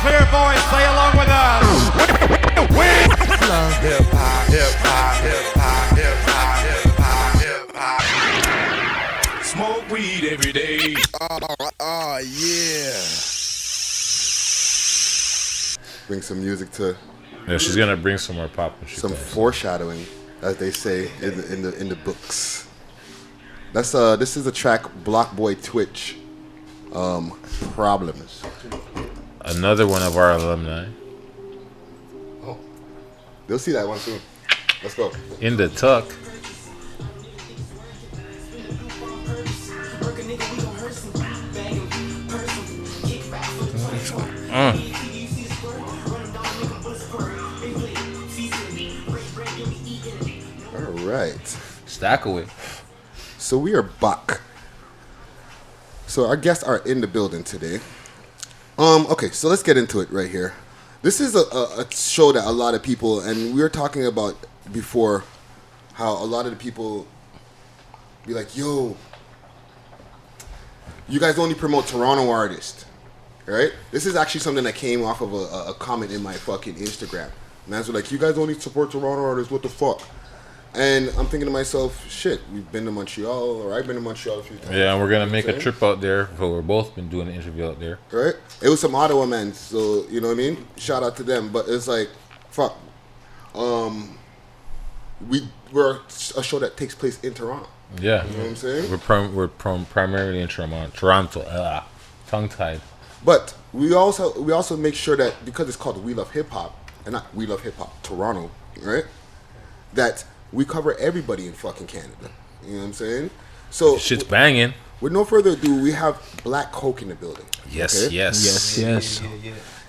clear, boys. Say along with us. Hip hop, hip hop, hip hop, hip hop, hip hop, hip hop. Smoke weed every day. Oh yeah. Bring some music to. Yeah, she's gonna bring some more pop. Some foreshadowing, as they say in the books. That's this is a track Block Boy Twitch. Problems. Another one of our alumni. Oh, they'll see that one soon. Let's go. In the tuck. All right. Stack away. So we are back. So our guests are in the building today. Okay, so let's get into it right here. This is a show that a lot of people, and we were talking about before, how a lot of the people be like, yo, you guys only promote Toronto artists, right? This is actually something that came off of a comment in my fucking Instagram. Man's were like, you guys only support Toronto artists, what the fuck? And I'm thinking to myself, shit, we've been to Montreal, or I've been to Montreal a few times. Yeah, and we're gonna make a trip out there. So we're both been doing an interview out there. Right? It was some Ottawa men, so you know what I mean? Shout out to them. But it's like, fuck. We're a show that takes place in Toronto. Yeah. You know what I'm saying? We're primarily in Toronto. Tongue tied. But we also make sure that because it's called We Love Hip Hop, and not We Love Hip Hop Toronto, right? That we cover everybody in fucking Canada. You know what I'm saying? So shit's banging. With no further ado, we have Black Coke in the building. Yes, okay? yes. Yeah.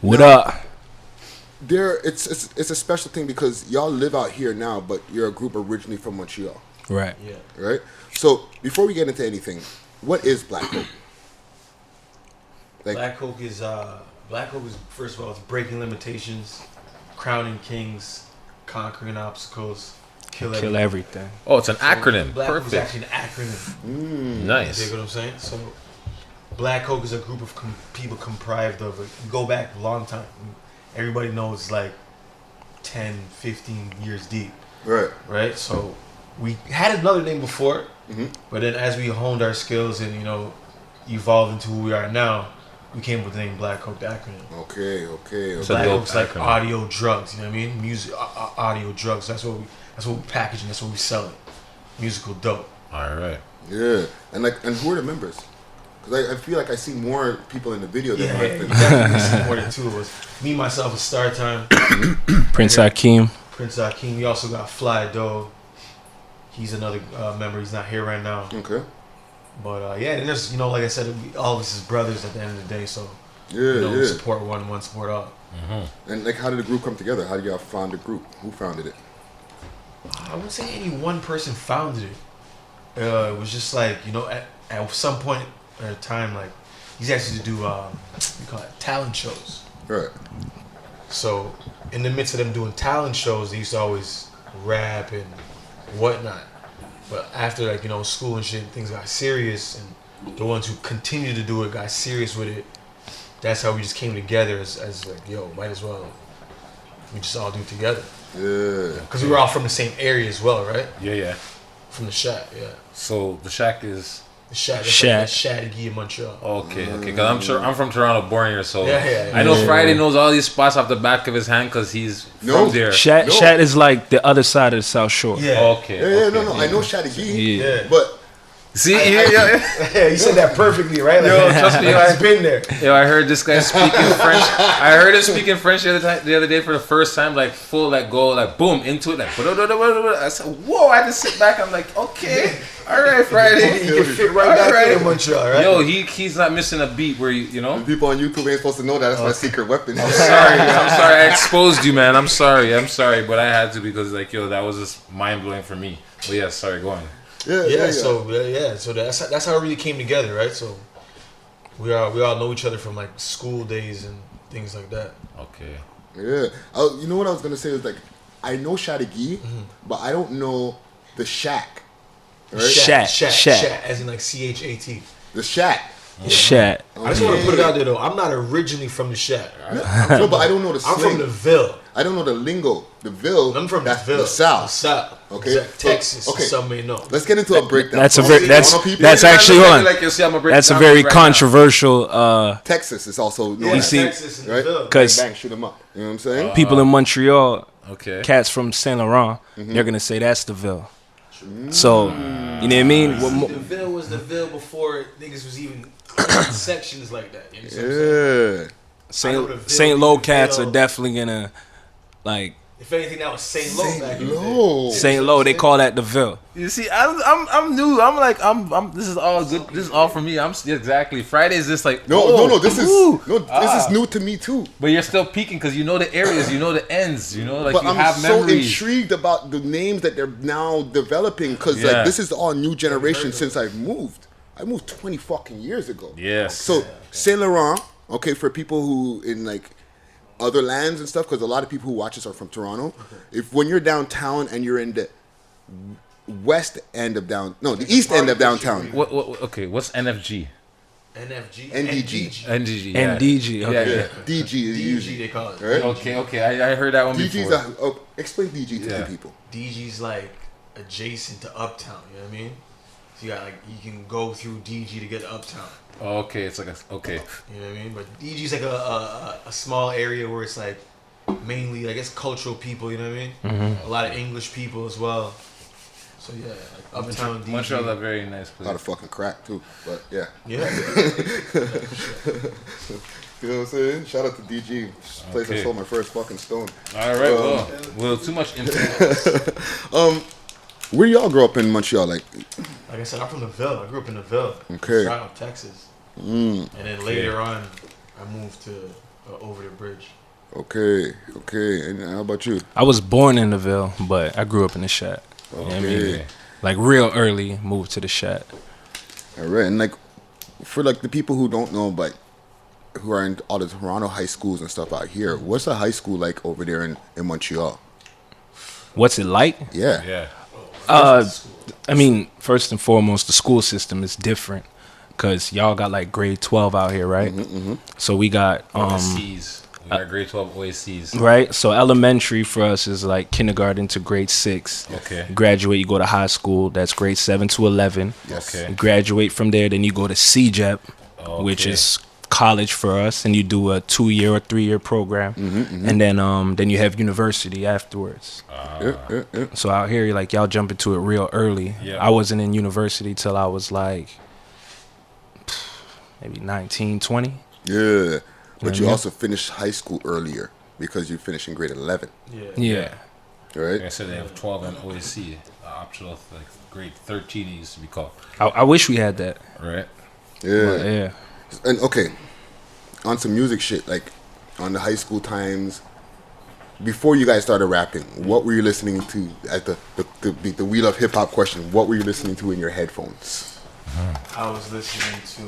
What up? It's a special thing because y'all live out here now, but you're a group originally from Montreal. Right. Yeah. Right? So before we get into anything, what is Black Coke? Black Coke is first of all, it's breaking limitations, crowning kings, conquering obstacles, kill everything. Oh, it's an acronym. Black Perfect. Coke is actually an acronym. Nice. You know what I'm saying? So Black Coke is a group of people comprised of go back a long time. Everybody knows it's like 10, 15 years deep. Right? So we had another name before, but then as we honed our skills and, evolved into who we are now, we came up with the name Black Coke, the acronym. Okay. So Black Coke's like audio drugs, you know what I mean? Music, audio drugs. That's what we package and that's what we sell it. Musical dope. All right. Yeah, and who are the members? Because I feel like I see more people in the video than you definitely see more than two of us. Me, myself, is Star Time. Prince Hakeem. We also got Fly Doe. He's another member. He's not here right now. Okay. But and there's like I said, all of us is brothers at the end of the day. So we support one support all. Mm-hmm. And how did the group come together? How did y'all found the group? Who founded it? I wouldn't say any one person founded it. It was just like at some point at a time, like he's actually to do we call it talent shows. Right. So in the midst of them doing talent shows, they used to always rap and whatnot. But after school and shit, things got serious, and the ones who continued to do it got serious with it. That's how we just came together as like, yo, might as well we just all do it together. Yeah. Because we were all from the same area as well, right? Yeah. From the Shack, yeah. So the Shack is the Shack. Shack in Montreal. Okay. Because I'm from Toronto, born here, so yeah. I know Friday knows all these spots off the back of his hand because he's from there. Shack is like the other side of the South Shore. Yeah. Okay. No. I know Shattagee. Yeah. But see, you said that perfectly, right? Like, yo, trust me, I've been there. Yo, I heard this guy speaking French. I heard him speaking French the other day for the first time, like full, like go, like boom into it, like. I said, whoa! I just sit back. I'm like, okay, all right, Friday. You can fit right back in Montreal, right? Yo, he's not missing a beat where you know. The people on YouTube ain't supposed to know that. That's my secret weapon. I'm sorry. I exposed you, man. I'm sorry, but I had to because like, yo, that was just mind blowing for me. But yeah, sorry, go on. Yeah. So that's how it really came together, right? So we all know each other from like school days and things like that. Okay. Yeah. You know what I was gonna say is like I know Shattagee, but I don't know the Shack. Right? Shack, as in like CHAT. The Shack. Shat. I just want to put it out there though. I'm not originally from the Shat. No, but I don't know the I'm slang. from the Ville. I don't know the lingo. The Ville. I'm from that's the Ville. the South. The South. Okay. Exactly. Texas. Okay. Some may know. Let's get into a breakdown. That's a Toronto very that's people- that's actually Look at on. me like you'll see I'm a break That's a down very right controversial. Texas is also known Yeah, You as, see- Texas and right? the Ville. Because bang, shoot them up. You know what I'm saying? people in Montreal, Okay. cats from Saint Laurent, they're gonna say that's the Ville. So you know what I mean? What mo- The Ville was the Ville before niggas was even sections like that. You know what I'm saying? I know the Ville Saint Lo being the cats Ville. are definitely gonna like If anything, that was Saint Lo back in the day. No. Saint Lo. They call that the Ville. You see, I'm new. I'm like I'm. This is all good. This is all for me. exactly. Friday is just like No. This ooh. is new to me too. But you're still peeking because you know the areas, you know the ends, you know, like But you I'm have so memories. intrigued about the names that they're now developing because Yeah. like this is all new generation since I've moved. I moved 20 fucking years ago. Yes. So Saint Laurent, okay, for people who in like other lands and stuff, because a lot of people who watch us are from Toronto. If when you're downtown and you're in the west end of the east end of downtown. What? Okay. What's NFG? NFG. NDG. NDG. Yeah. NDG. Okay. Yeah, DG is DG usually they call it. right. Okay. I heard that one DG's before. explain DG to Yeah. the people. DG's like adjacent to Uptown. You know what I mean? So you got like you can go through DG to get to Uptown. Okay, it's like okay. You know what I mean? But DG's like a small area where it's like mainly I guess cultural people. You know what I mean? Mm-hmm. A lot of English people as well. So yeah, like Uptown DG. Montreal's a very nice A lot of place. fucking crack too, but yeah. Yeah. You know what I'm saying? Shout out to DG. This place I Okay. sold my first fucking stone. All right. Well, too much influence. Where y'all grow up in Montreal? Like, Like I said, I'm from the Ville. I grew up in the Ville. Okay. South Texas. And then later on, I moved to over the bridge. okay. And how about you? I was born in the Ville, but I grew up in the Shat. You know what I mean? Okay. Like real early, moved to the Shat. All right. And like, for like the people who don't know, but who are in all the Toronto high schools and stuff out here, what's a high school like over there in Montreal? What's it like? Yeah. Yeah. I mean, first and foremost, the school system is different because y'all got like grade 12 out here, right? So we got OSCs. We got grade 12 OSCs. right. So elementary for us is like kindergarten to grade 6. Okay. You graduate, you go to high school. That's grade 7 to 11. Okay. You graduate from there, then you go to CJEP, which Okay. is college for us, and you do a 2-year or 3-year program, and then you have university afterwards. Yeah. So out here, like y'all jump into it real early. Yeah. I wasn't in university till I was like maybe 19, 20. Yeah. But you Yeah. also finished high school earlier because you finished in grade 11, Yeah. right? Like I said, they have 12 and OSC. Optional, like grade 13 it used to be called. I wish we had that. Right? Yeah. But yeah. And okay, on some music shit, like on the high school times, before you guys started rapping, what were you listening to? At the wheel of hip hop question, what were you listening to in your headphones? I was listening to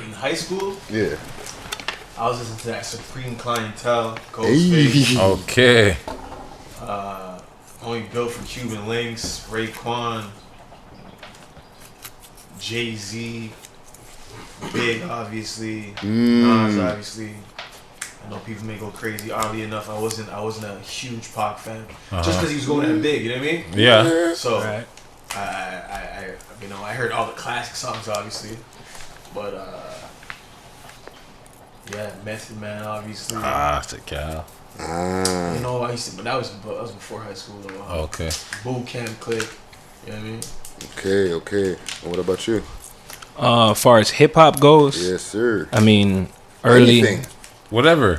in high school. Yeah. I was listening to that Supreme Clientele, Ghostface, Hey. Okay. Only Built for Cuban Links, Raekwon, Jay-Z, Big obviously, Nas obviously. I know people may go crazy. Oddly enough, I wasn't a huge Pac fan, just because he was going that big. You know what I mean? Yeah. So Right. I heard all the classic songs obviously, but yeah, Method Man obviously. It's a cow. Ah. You know, I used to, but that was before high school though. Okay. Boot Camp Click. You know what I mean? Okay. And what about you? As far as hip hop goes, Yes, sir. I mean, early. Anything. Whatever.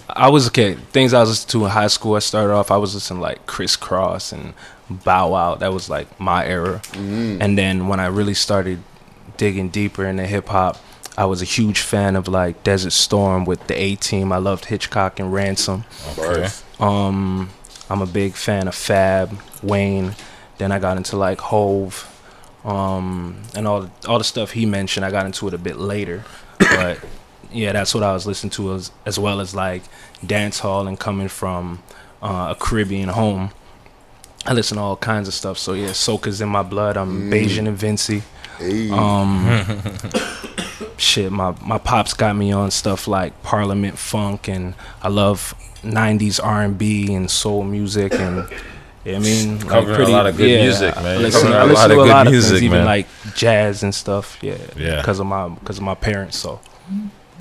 I was okay. Things I was listening to in high school. I started off. I was listening to like Criss Cross and Bow Wow. That was like my era. And then when I really started digging deeper into hip hop, I was a huge fan of like Desert Storm with the A-Team. I loved Hitchcock and Ransom. Okay. I'm a big fan of Fab, Wayne. Then I got into like Hove, and all the stuff he mentioned. I got into it a bit later, but yeah, that's what I was listening to as well as like dance hall and coming from a Caribbean home. I listen to all kinds of stuff. So yeah, soca's in my blood. I'm Bayesian and Vinci. Hey. shit, my pops got me on stuff like Parliament Funk, and I love 90s R&B and soul music, and I mean, covering a lot of good music, man. I listen to a lot of things, even like jazz and stuff. Yeah, because of my parents. So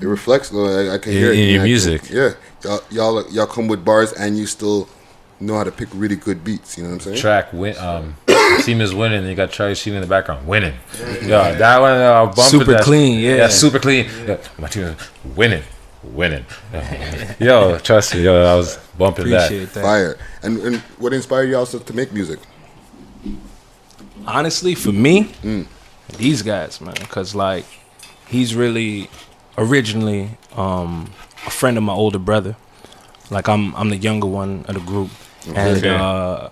it reflects, though. I can hear it in your music. Y'all come with bars, and you still know how to pick really good beats. You know what I'm saying? Track team is winning. And you got Charlie Sheen in the background winning. Yeah, that one super clean. Yeah, super clean. Yeah, my team is winning. Yo, trust me, I was bumping Appreciate that. Fire. And what inspired you also to make music? Honestly, for me, these guys, man, because like he's really originally a friend of my older brother. Like I'm the younger one of the group, and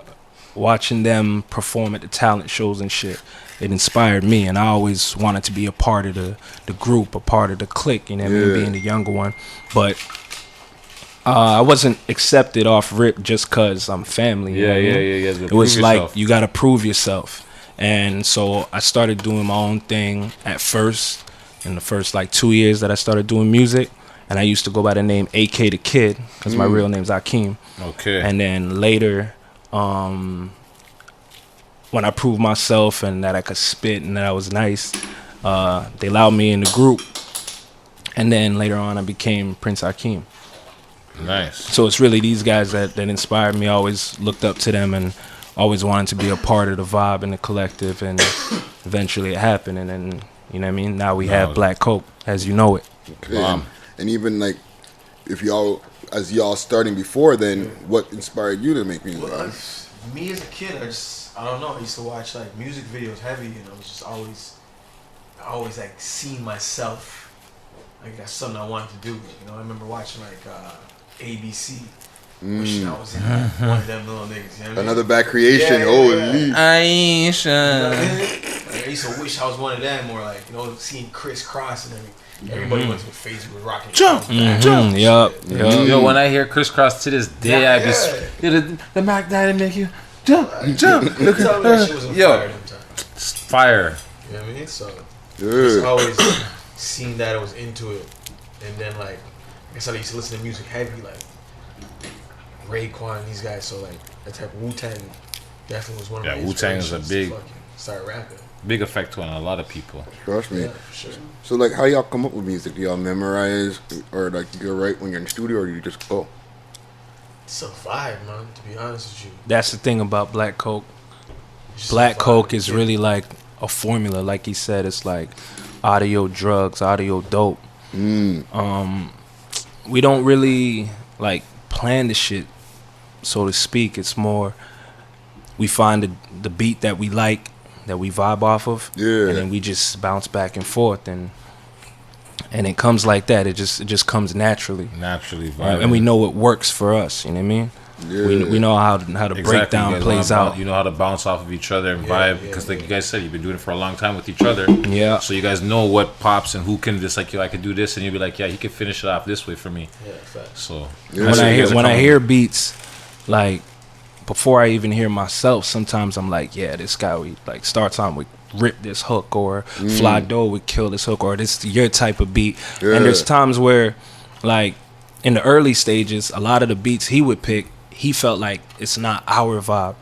watching them perform at the talent shows and shit, it inspired me, and I always wanted to be a part of the group, a part of the clique, you know what I mean, being the younger one. But I wasn't accepted off rip just because I'm family. Yeah. It was like, you got to prove yourself. And so I started doing my own thing at first, in the first like 2 years that I started doing music. And I used to go by the name AK the Kid, because my real name's Akeem. Okay. And then later, when I proved myself and that I could spit and that I was nice, they allowed me in the group. And then later on, I became Prince Akeem. Nice. So it's really these guys that inspired me. I always looked up to them and always wanted to be a part of the vibe and the collective. And eventually it happened. And then, you know what I mean? Now we have Black Coke, as you know it. Okay. And even like, if as y'all starting before then, what inspired you to make music? Well, me as a kid, I don't know. I used to watch like music videos heavy, and I was just I always like seeing myself. Like that's something I wanted to do. You know, I remember watching like ABC. Wishing I was in one of them little niggas. You know what I mean? Another bad creation. Holy. IESHA. You know what I mean? Like, I used to wish I was one of them, or like, you know, seeing Chris Cross and everything. Everybody went to the Facebook was rocking. Jump. Yup. Yo, when I hear Chris Cross to this day, I be the Mac Daddy make you jump. Look at that shit was on fire them times. Fire. You know what I mean? So just always seen that I was into it, and then like I said, I used to listen to music heavy, like Raekwon and these guys. So like that type of Wu-Tang definitely was one of my Wu-Tang is a big start rapping. Big effect on a lot of people. Trust me. Yeah, for sure. So like, how y'all come up with music? Do y'all memorize, or like you write when you're in the studio, or do you just go? It's a vibe, man. To be honest with you, That's the thing about Black Coke. Black Coke is really like a formula. Like he said, it's like audio drugs, audio dope. We don't really like plan the shit, so to speak. It's more we find the beat that we like, that we vibe off of, and then we just bounce back and forth, and it comes like that. It just comes naturally, and we know what works for us. You know what I mean? Yeah. We know how the breakdown plays out. You know how to bounce off of each other and vibe, because like you guys said, you've been doing it for a long time with each other. Yeah. So you guys know what pops and who can just like, yo, I could do this, and you'll be like, yeah, he can finish it off this way for me. Yeah, facts. So when I hear beats, like before I even hear myself, sometimes I'm like, yeah, this guy would like starts on with rip this hook, or Fly Dough would kill this hook, or this your type of beat. And there's times where like in the early stages, a lot of the beats he would pick, he felt like it's not our vibe,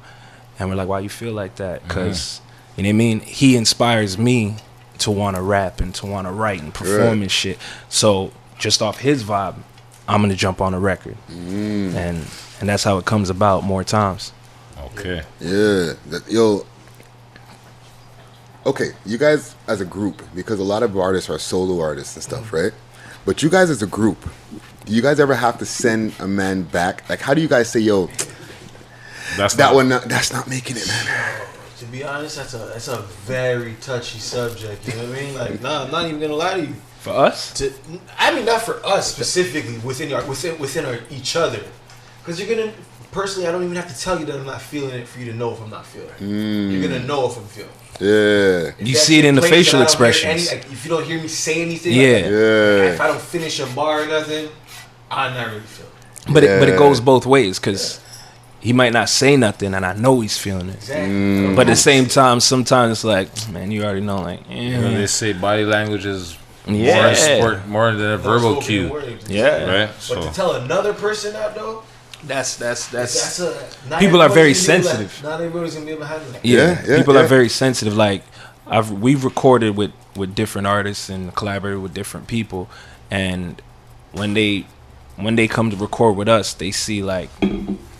and we're like, why you feel like that? Because you know what I mean, he inspires me to want to rap and to want to write and perform and shit. So just off his vibe, I'm gonna jump on a record, and that's how it comes about more times. Okay. Yeah. Okay, you guys as a group, because a lot of artists are solo artists and stuff, right? But you guys as a group, do you guys ever have to send a man back? Like, how do you guys say, yo, that's not making it, man? To be honest, that's a very touchy subject. You know what I mean? Like, nah, I'm not even gonna lie to you. For us? I mean, not for us specifically, within each other, because you're gonna. Personally, I don't even have to tell you that I'm not feeling it for you to know if I'm not feeling it. You're gonna know if I'm feeling it. Yeah. You see it in the facial expressions. If you don't hear me say anything, if I don't finish a bar or nothing, I'm not really feeling it. But it goes both ways, because he might not say nothing and I know he's feeling it. Exactly. But at the same time, sometimes it's like, man, you already know, like, you know, they say body language is Yeah. More than a verbal cue. Yeah. Right? But to tell another person that though, That's not people are very everybody's gonna be able to- sensitive. Not everybody's gonna be able to handle that. Yeah, people are very sensitive. Like we've recorded with different artists and collaborated with different people, and when they come to record with us, they see like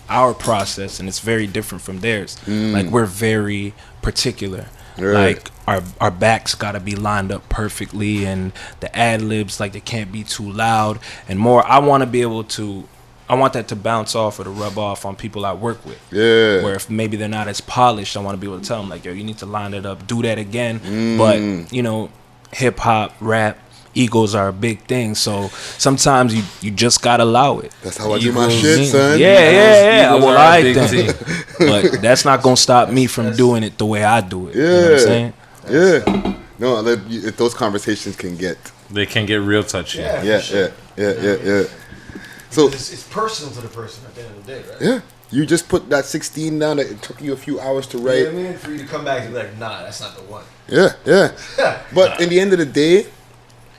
our process, and it's very different from theirs. Like we're very particular. Like our backs gotta be lined up perfectly, and the ad libs, like they can't be too loud and more. I want to be able to. I want that to bounce off or to rub off on people I work with. Yeah. Where if maybe they're not as polished, I want to be able to tell them like, yo, you need to line it up, do that again. But you know, hip hop, rap, egos are a big thing. So sometimes you just gotta allow it. That's how I do my shit, son. Yeah. Well, I like that. But that's not gonna stop me from doing it the way I do it. Yeah. You know what I'm saying? Yeah. No, if those conversations can get. They can get real touchy. Yeah. So it's personal to the person at the end of the day, right? Yeah. You just put that 16 down that it took you a few hours to write. You know what I mean? For you to come back and be like, nah, that's not the one. Yeah. But in the end of the day,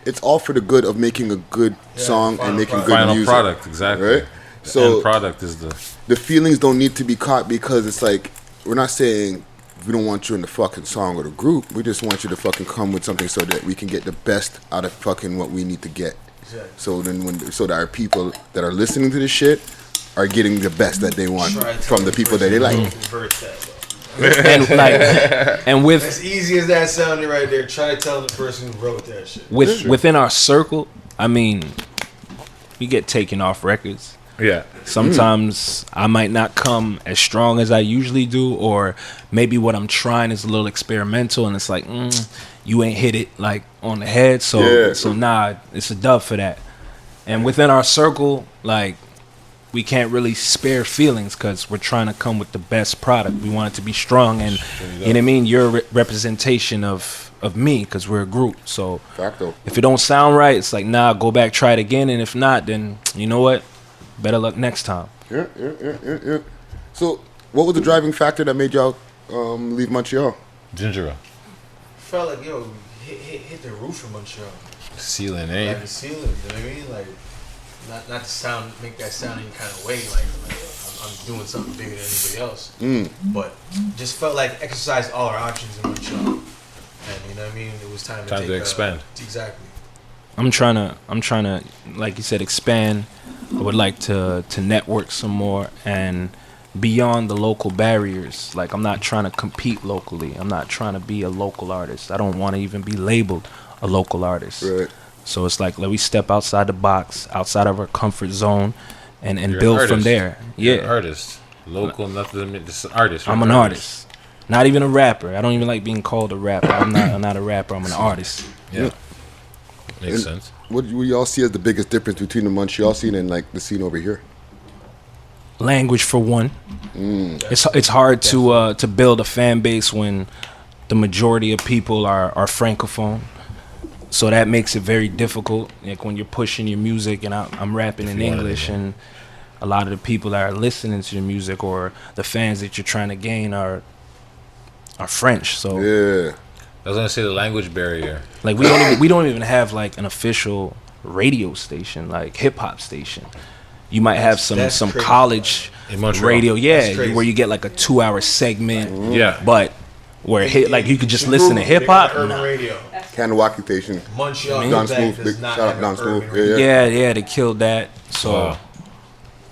it's all for the good of making a good song and making good final music. Product, exactly. Right? So end product is the feelings don't need to be caught, because it's like, we're not saying we don't want you in the fucking song or the group. We just want you to fucking come with something so that we can get the best out of fucking what we need to get. Exactly. So that our people that are listening to this shit are getting the best that they want from the people that they like. and with as easy as that sounded right there, try to tell the person who wrote that shit. Within our circle, I mean, we get taken off records. Yeah. Sometimes I might not come as strong as I usually do, or maybe what I'm trying is a little experimental, and it's like, you ain't hit it like on the head, so nah, it's a dub for that. And within our circle, like, we can't really spare feelings because we're trying to come with the best product. We want it to be strong, and you know what I mean. You're a representation of me because we're a group. So if it don't sound right, it's like, nah, go back, try it again, and if not, then you know what? Better luck next time. Yeah. So, what was the driving factor that made y'all leave Montreal? Ginger ale. Felt like, yo, hit the roof in Montreal. Ceiling, eh? Like the ceiling, you know what I mean? Like, not to make that sound any kind of way, like I'm doing something bigger than anybody else. But just felt like exercised all our options in Montreal. And you know what I mean? It was time to expand. Exactly. I'm trying to, like you said, expand. I would like to network some more and beyond the local barriers. Like, I'm not trying to compete locally. I'm not trying to be a local artist. I don't want to even be labeled a local artist. Right. So it's like, let me step outside the box, outside of our comfort zone, and build from there. You're an artist. Local, nothing. Just an artist. I'm an artist. Not even a rapper. I don't even like being called a rapper. I'm not a rapper. I'm an artist. Yeah. Makes sense. What do y'all see as the biggest difference between the Montreal scene and like the scene over here? Language, for one. It's hard to build a fan base when the majority of people are francophone. So that makes it very difficult. Like when you're pushing your music, and I'm rapping in English, and a lot of the people that are listening to your music or the fans that you're trying to gain are French. So yeah. I was gonna say the language barrier. Like we don't even have like an official radio station, like hip hop station. You might have some college radio, where you get like a 2-hour segment. But where like you could just listen to hip hop. Radio. Kanawaki station. Montreal. Don Smooth. Big shout out Don Smooth. Yeah, they killed that. So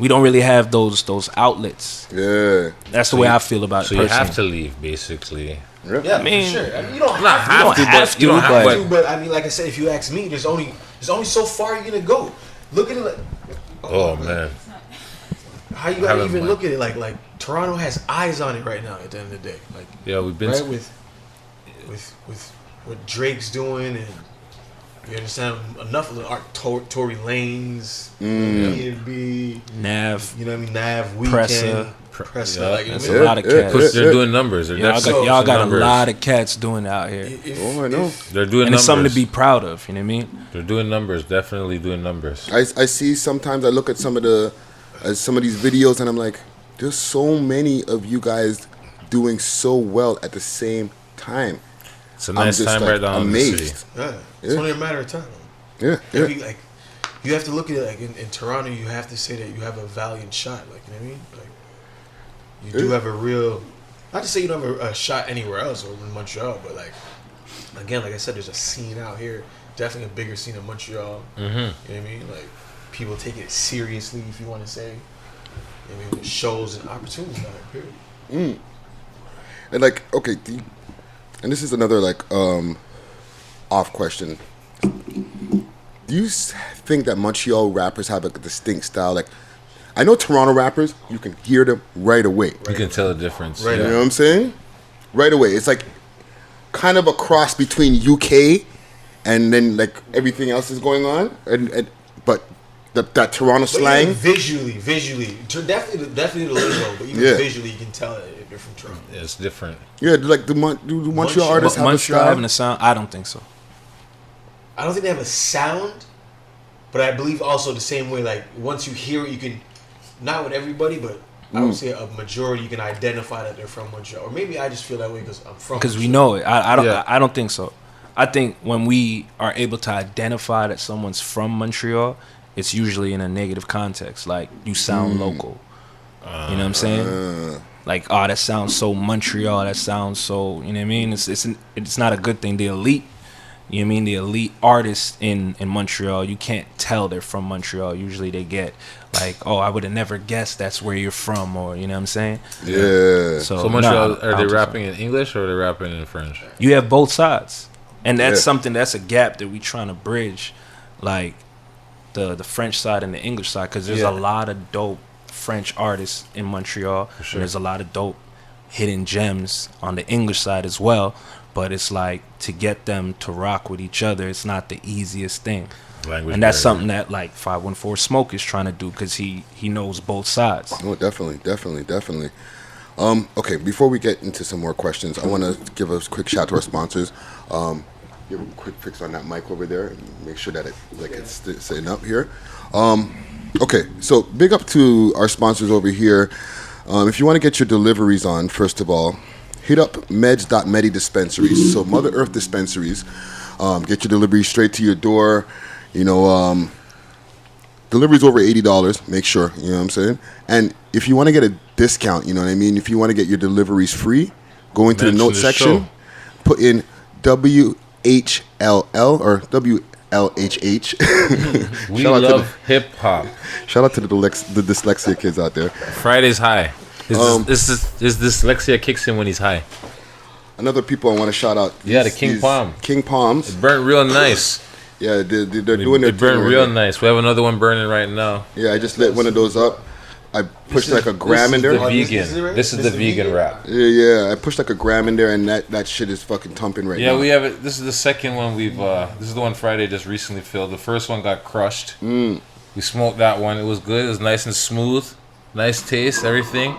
we don't really have those outlets. Yeah. That's the way I feel about it. So you have to leave, basically. Yeah, I mean, for sure. I mean, you don't have to, but I mean, like I said, if you ask me, there's only so far you're gonna go. Look at it like, oh man, how you gotta even look at it like Toronto has eyes on it right now. At the end of the day, like we've been right with what Drake's doing, and you understand enough of the art. Tory Lanez, B&B, Nav, you know what I mean, Nav, Weekend. Like, that's a lot of cats. They're doing numbers. Y'all got a lot of cats doing it out here. I know. They're doing and numbers. It's something to be proud of. You know what I mean? They're doing numbers. Definitely doing numbers. I see. Sometimes I look at some of these videos and I'm like, there's so many of you guys doing so well at the same time. It's a nice time right down amazed. in the city. Yeah, it's only a matter of time. Yeah. You have to look at it like in Toronto. You have to say that you have a valiant shot. Like, you know what I mean? Like, you do have a real. Not to say you don't have a shot anywhere else or in Montreal, but like, again, like I said, there's a scene out here. Definitely a bigger scene in Montreal. Mm-hmm. You know what I mean? Like, people take it seriously, if you want to say. You know what I mean? There's shows and opportunities down there. Period. And like, okay, and this is another like off question. Do you think that Montreal rappers have a distinct style? Like, I know Toronto rappers, you can hear them right away. You can tell the difference. Right. You know what I'm saying? Right away. It's like kind of a cross between UK and then like everything else is going on, but that Toronto slang. But visually, definitely the lingo, but even visually, you can tell that they're from Toronto. Yeah, it's different. Yeah, like do Montreal artists have Montreal a style? having a sound? I don't think so. I don't think they have a sound, but I believe also the same way. Like once you hear it, you can not with everybody, but I would say a majority you can identify that they're from Montreal. Or maybe I just feel that way because I'm from. Because we know it. I don't think so. I think when we are able to identify that someone's from Montreal, it's usually in a negative context. Like, you sound local. You know what I'm saying? Like, oh, that sounds so Montreal. That sounds so, you know what I mean? It's not a good thing. The elite, you know what I mean? The elite artists in Montreal, you can't tell they're from Montreal. Usually they get like, oh, I would have never guessed that's where you're from, or, you know what I'm saying? Yeah. So Montreal, are they rapping in English or are they rapping in French? You have both sides. And that's that's a gap that we trying to bridge, like the French side and the English side, because there's a lot of dope French artists in Montreal. For sure. And there's a lot of dope hidden gems on the English side as well. But it's like, to get them to rock with each other, it's not the easiest thing. Language and that's barrier. something that like 514 Smoke is trying to do, because he knows both sides. Oh, definitely. Okay, before we get into some more questions, I want to give a quick shout to our sponsors. Give a quick fix on that mic over there and make sure that it's sitting up here. Okay, so big up to our sponsors over here. If you want to get your deliveries on, first of all, hit up meds.medi dispensaries. So Mother Earth dispensaries, get your delivery straight to your door. You know, deliveries over $80. Make sure, you know what I'm saying. And if you want to get a discount, you know what I mean. If you want to get your deliveries free, go into the notes section, put in WHLL or WLHH. We love hip hop. Shout out to the dyslexia kids out there. Friday's high. His dyslexia kicks in when he's high. Another people I want to shout out. Yeah, the King Palm. King Palms. It burnt real nice. Yeah, they're doing their It burned thing real right nice. We have another one burning right now. Yeah, I just lit one of those up. I pushed like a gram in there. This is the vegan wrap. Yeah, I pushed like a gram in there, and that shit is fucking thumping right now. Yeah, we have it. This is the second one we've. This is the one Friday just recently filled. The first one got crushed. We smoked that one. It was good. It was nice and smooth. Nice taste, everything.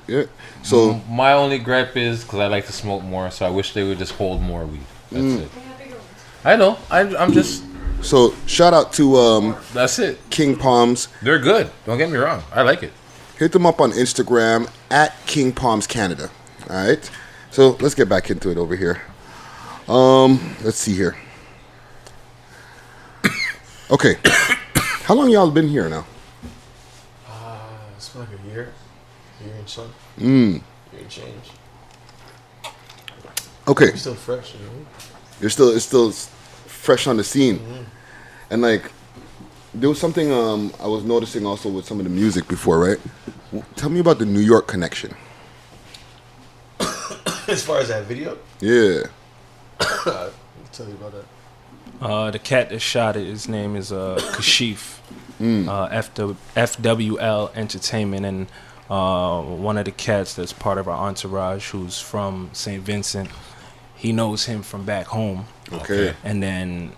Yeah. So my only gripe is because I like to smoke more, so I wish they would just hold more weed. That's it. I know. I'm just. So shout out to That's it. King Palms. They're good. Don't get me wrong. I like it. Hit them up on Instagram at King Palms Canada. All right. So let's get back into it over here. Let's see here. Okay. How long y'all been here now? It's been like a year and some. Year and change. Okay. We're still fresh, you know. It's still fresh on the scene. And like, there was something I was noticing also with some of the music before, right? Tell me about the New York connection. As far as that video, Yeah. I'll tell you about that. The cat that shot it, his name is Kashif, FWL Entertainment, and one of the cats that's part of our entourage who's from St. Vincent, he knows him from back home. Okay. And then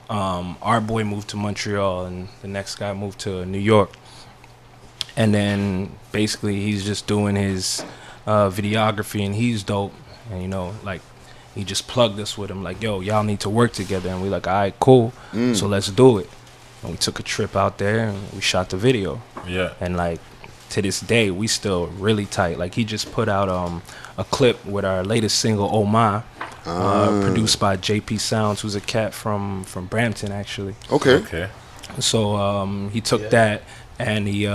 our boy moved to Montreal, and the next guy moved to New York. And then basically he's just doing his videography, and he's dope. And, you know, like, he just plugged us with him, like, yo, y'all need to work together. And we like, all right, cool. So let's do it. And we took a trip out there, and we shot the video. Yeah. And, like, to this day, we still really tight. Like, he just put out a clip with our latest single, Oh My. Produced by JP Sounds, who's a cat from Brampton, actually. Okay. So he took that and he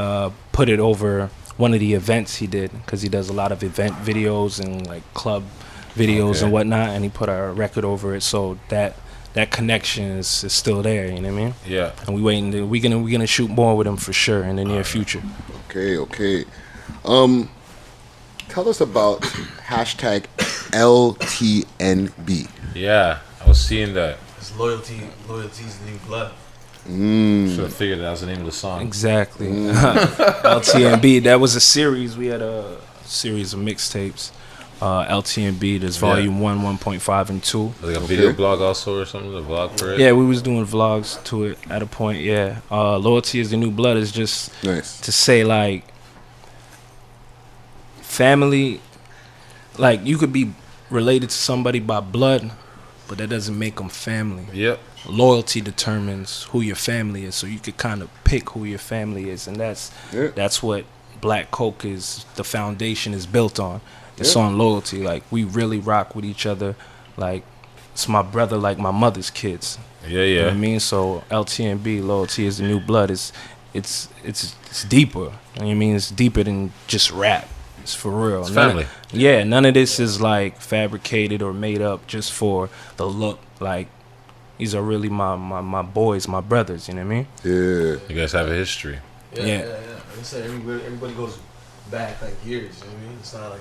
put it over one of the events he did, because he does a lot of event videos and like club videos and whatnot, and he put our record over it. So that connection is still there. You know what I mean? Yeah. And we waiting. We're gonna shoot more with him for sure in the near future. Okay. Tell us about hashtag LTNB. Yeah, I was seeing that. It's loyalty's the new blood. Should have figured that was the name of the song. Exactly. LTNB. That was a series. We had a series of mixtapes. LTNB. There's volume 1, 1.5, and 2. Like a video blog also or something, a vlog for it? Yeah, we was doing vlogs to it at a point, yeah. Loyalty is the new blood is just to say, like, family, like, you could be related to somebody by blood, but that doesn't make them family. Yep. Loyalty determines who your family is, so you could kind of pick who your family is, and that's what Black Coke is, the foundation is built on. It's on loyalty. Like, we really rock with each other. Like, it's my brother, like my mother's kids. Yeah. You know what I mean? So LTNB, loyalty is the new blood. It's deeper. You know what I mean? It's deeper than just rap. It's for real. It's family. None of this is like fabricated or made up just for the look. Like, these are really my boys, my brothers. You know what I mean? Yeah. You guys have a history. Yeah. Like I said, everybody goes back like years. You know what I mean? It's not like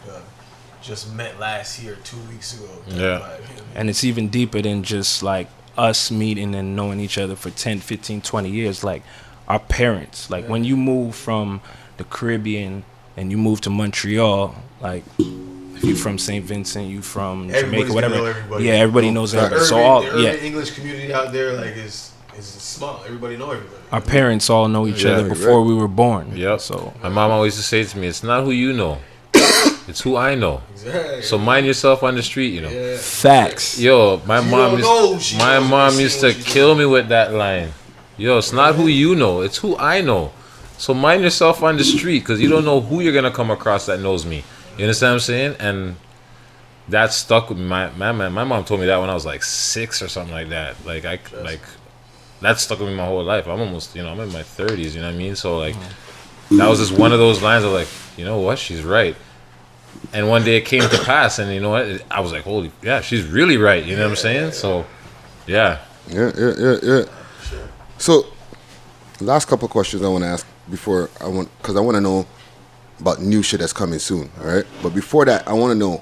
just met last year, 2 weeks ago. Yeah. And it's even deeper than just like us meeting and knowing each other for 10, 15, 20 years. Like, our parents. Like, when you move from the Caribbean and you move to Montreal, like, if you from St. Vincent, you from Jamaica, whatever. Everybody knows everybody. The urban English community out there, like, is small. Everybody know everybody. Our parents all know each other before we were born. Yep. So my mom always used to say to me, "It's not who you know, it's who I know." Exactly. So mind yourself on the street, you know. Yeah. Facts. Yo, my mom used to kill me with that line. Yo, it's not who you know, it's who I know. So mind yourself on the street, because you don't know who you're gonna come across that knows me. You understand what I'm saying? And that stuck with me. My mom told me that when I was like 6 or something like that. Like that stuck with me my whole life. I'm almost, I'm in my 30s. You know what I mean? So like, that was just one of those lines of like, you know what? She's right. And one day it came to pass, and you know what? I was like, holy, yeah, she's really right. You know what I'm saying? So, yeah. Yeah. So, last couple of questions I want to ask because I want to know about new shit that's coming soon. All right, but before that, I want to know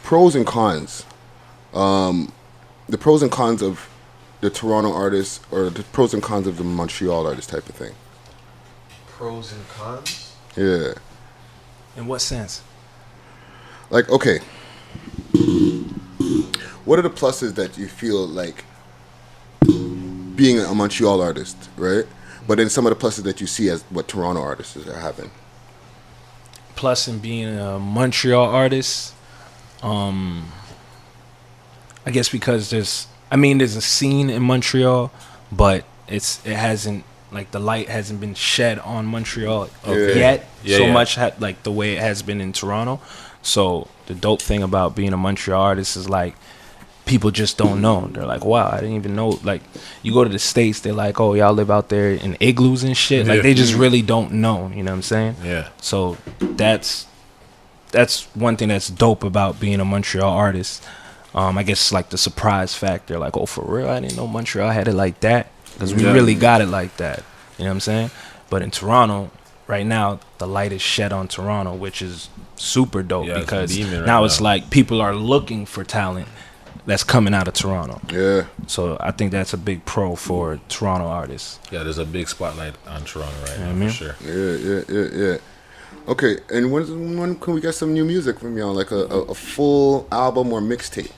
pros and cons. The pros and cons of the Toronto artist or the pros and cons of the Montreal artist type of thing. Pros and cons? Yeah. In what sense? Like, okay, what are the pluses that you feel like being a Montreal artist, right? But then some of the pluses that you see as what Toronto artists are having. Plus in being a Montreal artist, I guess because there's a scene in Montreal, but it hasn't, like, the light hasn't been shed on Montreal yet much like the way it has been in Toronto. So the dope thing about being a Montreal artist is, like, people just don't know. They're like, wow, I didn't even know. Like, you go to the States, they're like, oh, y'all live out there in igloos and shit. Like, they just really don't know. You know what I'm saying? Yeah. So that's one thing that's dope about being a Montreal artist. I guess, like, the surprise factor. Like, oh, for real? I didn't know Montreal had it like that. Because we really got it like that. You know what I'm saying? But in Toronto, right now, the light is shed on Toronto, which is super dope. Because now it's like people are looking for talent that's coming out of Toronto. Yeah. So I think that's a big pro for Toronto artists. Yeah, there's a big spotlight on Toronto right now, for sure. Yeah. Okay, and when can we get some new music from y'all? Like a full album or mixtape?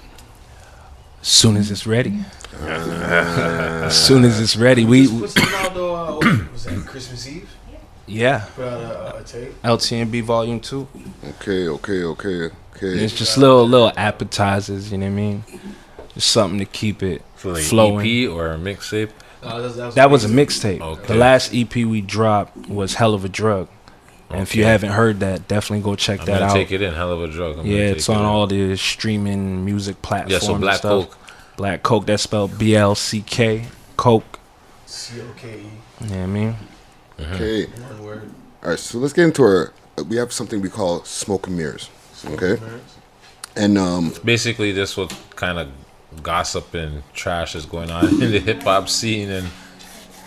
As soon as it's ready. As soon as it's ready. What's the out was that Christmas Eve? Yeah. Put out a tape. LTNB Volume 2. Okay. It's just little appetizers, you know what I mean? Just something to keep it flowing. EP or a mixtape? That was a mixtape. Okay. The last EP we dropped was Hell of a Drug. And if you haven't heard that, definitely go check that out. Take it in, hell of a drug. It's on all the streaming music platforms. Yeah, so Black Coke. Black Coke, that's spelled BLCK, Coke. COKE. You know what I mean? Okay. One word. All right, so let's get into our. We have something we call smoke and mirrors. Okay. And basically, this what kind of gossip and trash is going on in the hip hop scene, and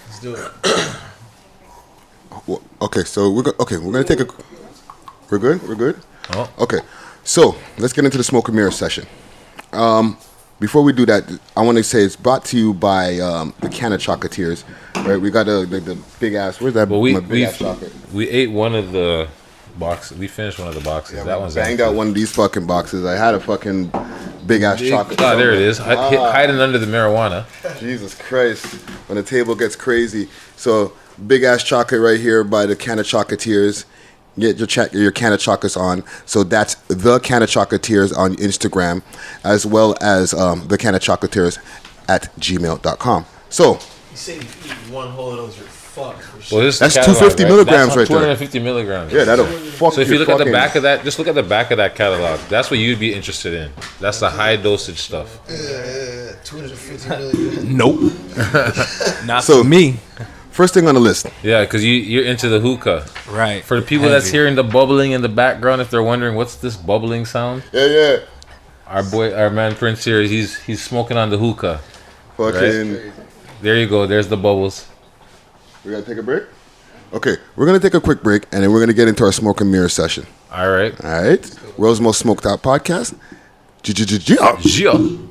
Let's do it. well, okay, so we're gonna take a. We're good. We're good. Oh. Okay, so let's get into the smoke and mirror session. Before we do that, I want to say it's brought to you by the Canon Chocolatiers. Right, we got the big ass. Where's that? Well, big ass chocolate. we ate one of the boxes. We finished one of the boxes. Yeah, that one's banged empty. out one of these fucking boxes. I had a fucking big ass chocolate. Ah, there it is. Hiding under the marijuana. Jesus Christ, when the table gets crazy. So big ass chocolate right here by the Canon Chocolatiers. Get your Canon chocolates on. So that's the Canon Chocolatiers on Instagram, as well as the Canon Chocolatiers at gmail.com. So You say if you eat one whole of those, you're fucked. For Well, sure. this is That's the catalog, 250 milligrams right there. 250 milligrams. yeah, that'll fuck. So if you your look at the fucking- back of that, just look at the back of that catalog. That's what you'd be interested in. That's the high dosage stuff. 250 million. Nope. Not So- for me. First thing on the list. Yeah, because you're into the hookah. Right. For the people that's Heavy. hearing the bubbling in the background, if they're wondering what's this bubbling sound, Yeah. our man Prince here, he's smoking on the hookah. Fucking. There you go. There's the bubbles. We gotta take a break. Okay, we're gonna take a quick break, and then we're gonna get into our smoke and mirror session. All right. All right, World's Most Smoked Out Podcast. Gio.